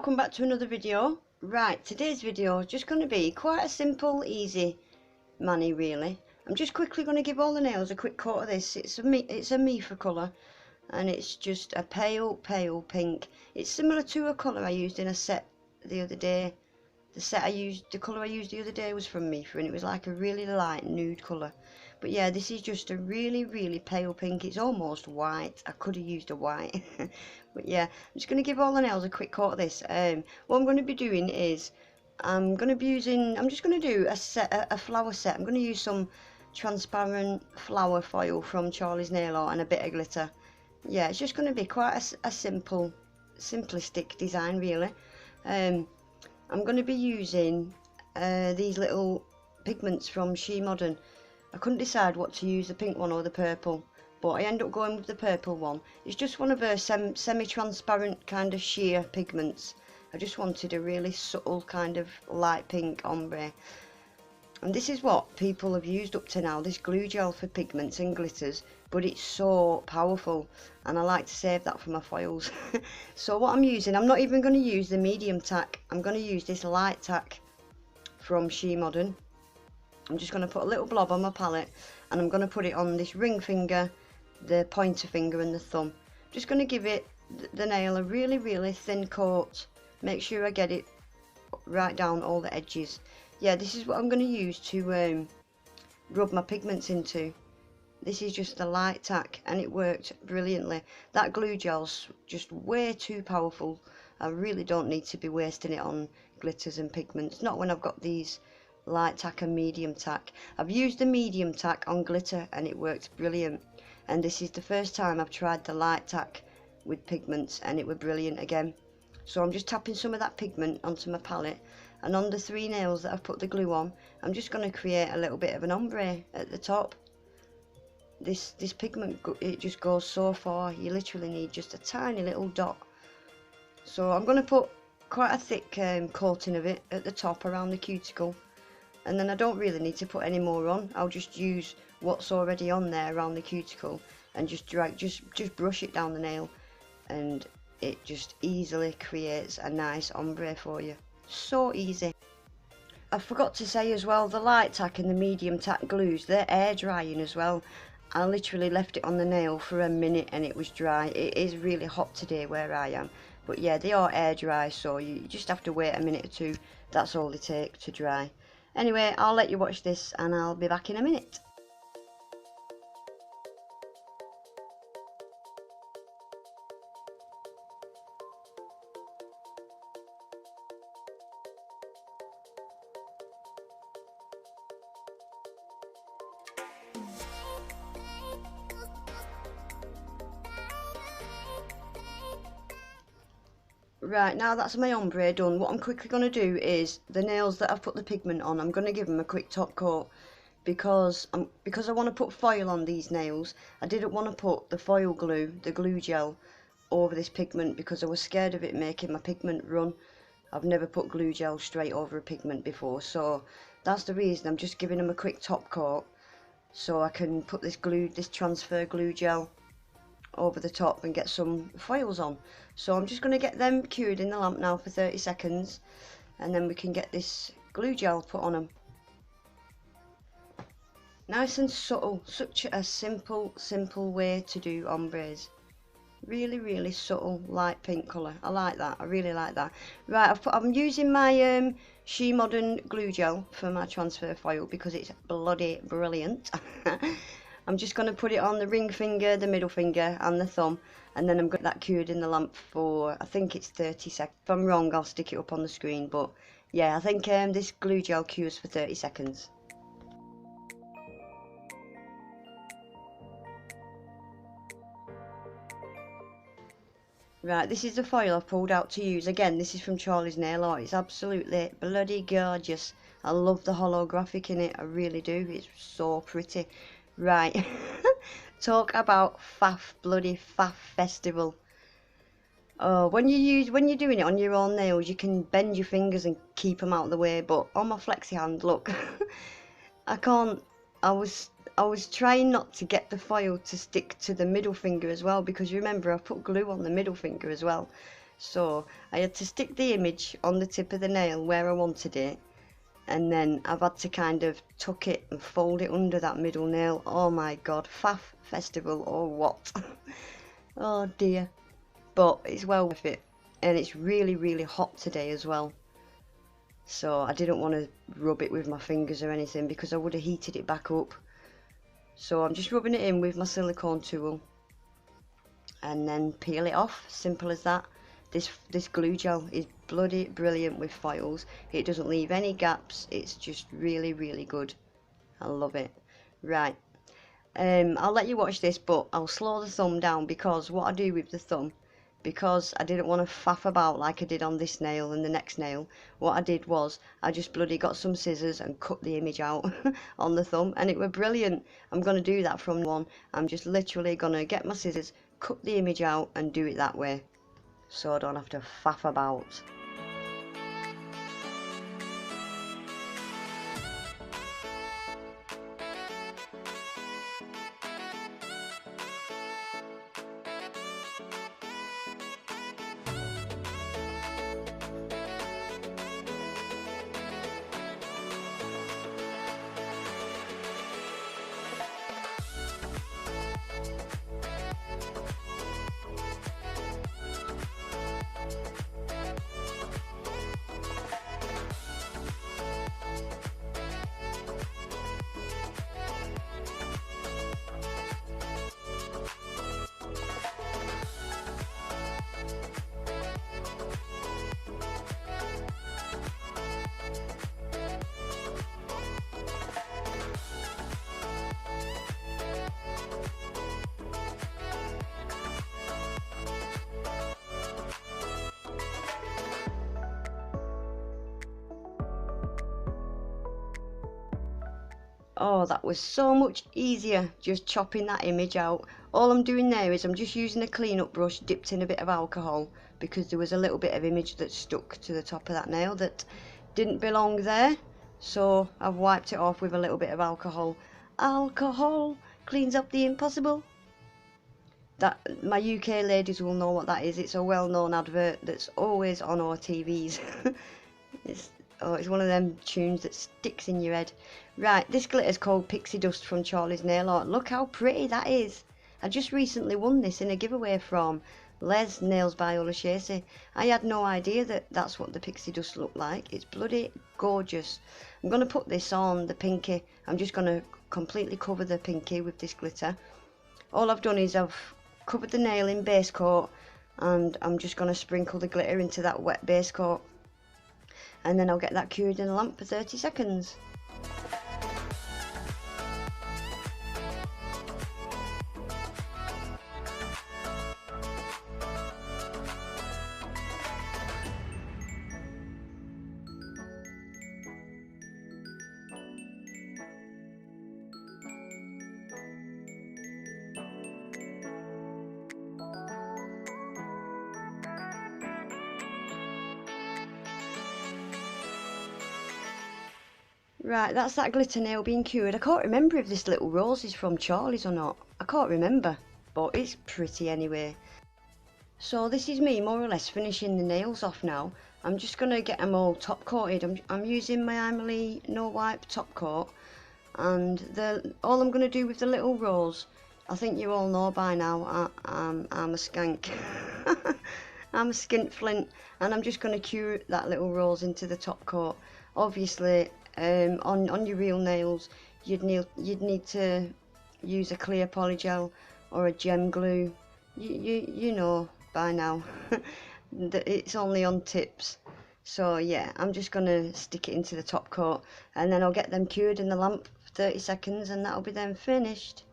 welcome back to another video. Right, today's video is just going to be quite a simple, easy mani really. I'm just quickly going to give all the nails a quick coat of this. It's a Mifa colour, and it's just a pale pink. It's similar to a colour I used in a set the other day. The colour I used the other day was from Mifa, and it was like a really light nude colour. But yeah, this is just a really pale pink. It's almost white. I could have used a white. But yeah, I'm just going to give all the nails a quick coat of this. What I'm going to be doing is I'm just going to do a flower set. I'm going to use some transparent flower foil from Charlie's Nail Art and a bit of glitter. Yeah, it's just going to be quite a simplistic design really. I'm going to be using these little pigments from She Modern. I couldn't decide what to use, the pink one or the purple, but I end up going with the purple one. It's just one of her semi-transparent kind of sheer pigments. I just wanted a really subtle kind of light pink ombre. And this is what people have used up to now, this glue gel for pigments and glitters, but it's so powerful and I like to save that for my foils. So what I'm using, I'm not even going to use the medium tack, I'm going to use this light tack from She Modern. I'm just going to put a little blob on my palette and I'm going to put it on this ring finger, the pointer finger and the thumb. I'm just going to give it the nail a really thin coat, make sure I get it right down all the edges. Yeah, this is what I'm going to use to rub my pigments into. This is just a light tack and it worked brilliantly. That glue gel's just way too powerful. I really don't need to be wasting it on glitters and pigments, not when I've got these light tack and medium tack. I've used the medium tack on glitter and it worked brilliant, and this is the first time I've tried the light tack with pigments and it were brilliant again. So I'm just tapping some of that pigment onto my palette, and on the three nails that I've put the glue on, I'm just going to create a little bit of an ombre at the top. This pigment, it just goes so far, you literally need just a tiny little dot. So I'm going to put quite a thick coating of it at the top around the cuticle, and then I don't really need to put any more on. I'll just use what's already on there around the cuticle and just brush it down the nail, and it just easily creates a nice ombre for you. So easy. I forgot to say as well, the light tack and the medium tack glues, they're air drying as well. I literally left it on the nail for a minute and it was dry. It is really hot today where I am, but yeah, they are air dry, so you just have to wait a minute or two. That's all they take to dry. Anyway, I'll let you watch this and I'll be back in a minute. Right, now that's my ombre done, what I'm quickly going to do is the nails that I've put the pigment on, I'm going to give them a quick top coat because I want to put foil on these nails. I didn't want to put the foil glue, the glue gel, over this pigment because I was scared of it making my pigment run. I've never put glue gel straight over a pigment before, so that's the reason I'm just giving them a quick top coat so I can put this transfer glue gel over the top and get some foils on. So I'm just going to get them cured in the lamp now for 30 seconds and then we can get this glue gel put on them. Nice and subtle, such a simple way to do ombres. Really subtle light pink colour. I like that, I really like that. Right, I'm using my She Modern glue gel for my transfer foil because it's bloody brilliant. I'm just going to put it on the ring finger, the middle finger and the thumb, and then I'm going to get that cured in the lamp for, I think it's 30 seconds. If I'm wrong, I'll stick it up on the screen, but yeah, I think this glue gel cures for 30 seconds. Right, this is the foil I've pulled out to use. Again, this is from Charlie's Nail Art. It's absolutely bloody gorgeous. I love the holographic in it, I really do. It's so pretty. Right, talk about bloody faff festival. Oh, when you're doing it on your own nails, you can bend your fingers and keep them out of the way. But on my flexi hand, look, I can't. I was trying not to get the foil to stick to the middle finger as well, because remember I put glue on the middle finger as well. So I had to stick the image on the tip of the nail where I wanted it, and then I've had to kind of tuck it and fold it under that middle nail. Oh my god, faff festival or what? Oh dear. But it's well worth it, and it's really hot today as well, so I didn't want to rub it with my fingers or anything because I would have heated it back up. So I'm just rubbing it in with my silicone tool and then peel it off. Simple as that. This glue gel is bloody brilliant with foils. It doesn't leave any gaps. It's just really good. I love it. Right, I'll let you watch this, but I'll slow the thumb down, because what I do with the thumb, because I didn't want to faff about like I did on this nail and the next nail, what I did was I just bloody got some scissors and cut the image out on the thumb, and it were brilliant. I'm going to do that from now on. I'm just literally going to get my scissors, cut the image out and do it that way, so I don't have to faff about. Oh, that was so much easier, just chopping that image out. All I'm doing there is I'm just using a clean-up brush dipped in a bit of alcohol, because there was a little bit of image that stuck to the top of that nail that didn't belong there. So I've wiped it off with a little bit of alcohol. Alcohol cleans up the impossible. That, my UK ladies will know what that is. It's a well-known advert that's always on our TVs. It's one of them tunes that sticks in your head. Right, this glitter is called Pixie Dust from Charlie's Nail Art. Look how pretty that is. I just recently won this in a giveaway from Les Nails by Olashesi. I had no idea that that's what the pixie dust looked like. It's bloody gorgeous. I'm going to put this on the pinky. I'm just going to completely cover the pinky with this glitter. All I've done is I've covered the nail in base coat, and I'm just going to sprinkle the glitter into that wet base coat, and then I'll get that cured in a lamp for 30 seconds. Right, that's that glitter nail being cured. I can't remember if this little rose is from Charlie's or not. I can't remember, but it's pretty anyway. So this is me more or less finishing the nails off now. I'm just going to get them all top coated. I'm using my Emily No Wipe top coat, and all I'm going to do with the little rose, I think you all know by now, I'm a skank. I'm a skinflint, and I'm just going to cure that little rose into the top coat. Obviously, on your real nails, you'd need to use a clear polygel or a gem glue. You know by now. It's only on tips. So yeah, I'm just gonna stick it into the top coat, and then I'll get them cured in the lamp for 30 seconds, and that'll be then finished.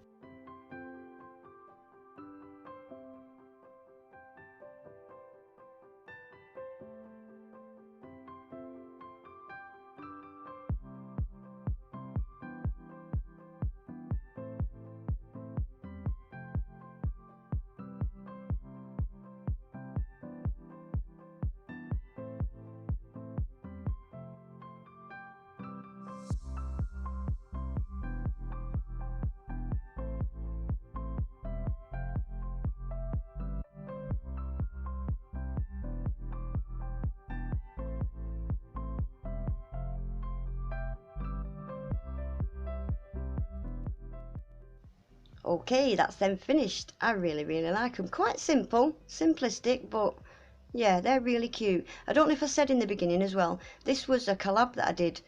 Okay, that's them finished. I really like them. Quite simple, simplistic, but yeah, they're really cute. I don't know if I said in the beginning as well, this was a collab that I did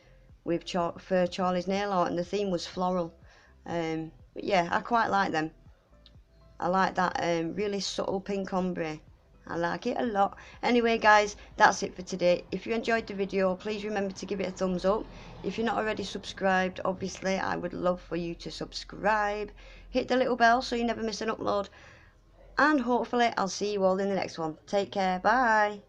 with for Charlie's nail art, and the theme was floral. But yeah, I quite like them. I like that really subtle pink ombre. I like it a lot. Anyway guys, that's it for today. If you enjoyed the video, please remember to give it a thumbs up. If you're not already subscribed, obviously I would love for you to subscribe. Hit the little bell so you never miss an upload. And hopefully I'll see you all in the next one. Take care, bye.